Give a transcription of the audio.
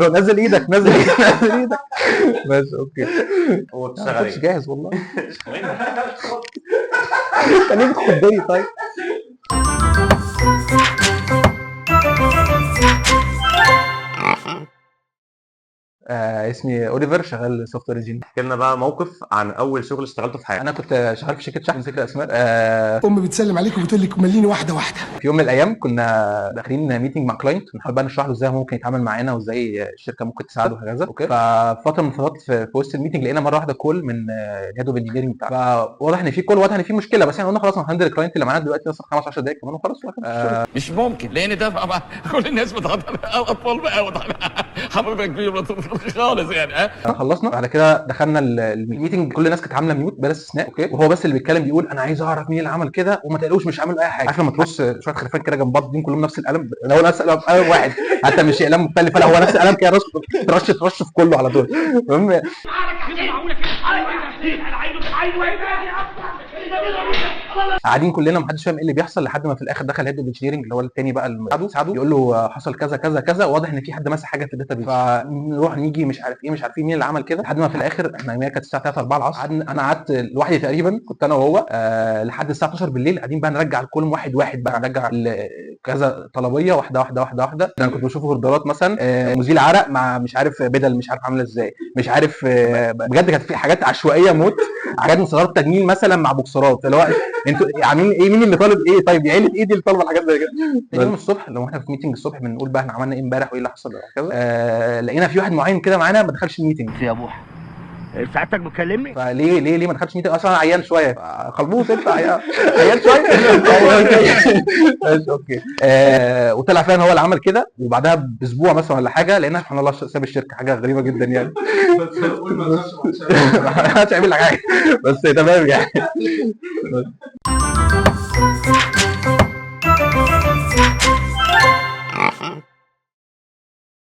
نزل ايدك نزل ايدك نزل ايدك. ماشي اوكي. هو ما بتشتغل كنتش ايه؟ جاهز والله. وين؟ خليك تخضني طيب. اسمي اوليفر، شغال سوفت وير انجينير. احكي لنا بقى موقف عن اول شغل اشتغلته في حياتك. انا كنت شغال في شركه شحن ذكر اسماء. امي بتسلم عليك وبتقول لك مليني واحده واحده. في يوم من الايام كنا داخلين ميتنج مع كلاينت، بنحاول بقى نشرح له ازاي هو ممكن يتعامل معانا وازاي الشركه ممكن تساعده وهكذا. اوكي. ففتره من الفترات في وسط الميتنج لقينا مره واحده كول من الهيد اوف انجينيرنج بتاعنا، فواضح ان في كول، واضح ان في مشكله، بس احنا قلنا خلاص هنهندل الكلاينت اللي معانا دلوقتي مثلا 15 دقائق كمان وخلاص. مش ممكن، لان ده بقى كل الناس بتهزر اطفال بقى حضرتك كبير خالص يعني. خلصنا بعد كده دخلنا الميتنج، كل الناس كانت عامله ميوت بلا استثناء. اوكي. وهو بس اللي بيتكلم بيقول انا عايز اعرف مين اللي عمل كده وما تقلقوش مش عامل اي حاجه. عارف لما ترص شويه خرفان كده جنب بعض كلهم نفس القلم، لو نفس قلم واحد حتى مش اقلام مختلفه، لا هو نفس القلم كده ترش في كله على طول. المهم قاعدين كلنا محدش فاهم ايه اللي بيحصل، لحد ما في الاخر دخل هيد اوف انجينيرنج اللي هو الثاني بقى اللي ساعده يقول له حصل كذا كذا كذا، واضح ان في حد مسح حاجه في الداتا بيس، فنروح نيجي مش عارف ايه مش عارفين مين اللي عمل كده، لحد ما في الاخر احنا كانت الساعه 3 4 العصر، انا قعدت لوحدي تقريبا، كنت انا وهو لحد الساعه 12 بالليل قاعدين بقى نرجع الكولوم واحد واحد، بقى نرجع كذا طلبيه واحده واحده واحده واحده. انا كنت بشوف اوردرات مثلا مزيل عرق مع مش عارف بدل مش عارف عامله ازاي، مش عارف بجد كانت في حاجات عشوائيه موت، حاجات من صغار التجميل مثلا مع بوكسرات، اللي هو انتوا عاملين ايه؟ مين اللي طالب ايه؟ طيب يا عيله ايه دي اللي طالبه الحاجات زي كده؟ تاني يوم الصبح لو احنا في ميتنج الصبح بنقول بقى احنا عملنا ايه امبارح وايه اللي حصل وكذا، لقينا في واحد معين كده معانا ما دخلش الميتنج. يا بوح ساعتك بتكلمني؟ فليه ما دخلش ميتنج؟ اصلا عيان شويه، خلبوط انت عيان شويه. ماشي اوكي. وطلع فعلا هو اللي عمل كده، وبعدها باسبوع مثلا ولا حاجه لقينا سبحان الله ساب الشركه، حاجه غريبه جدا يعني. بس قول ما هتعمل لك حاجه بس تمام يعني.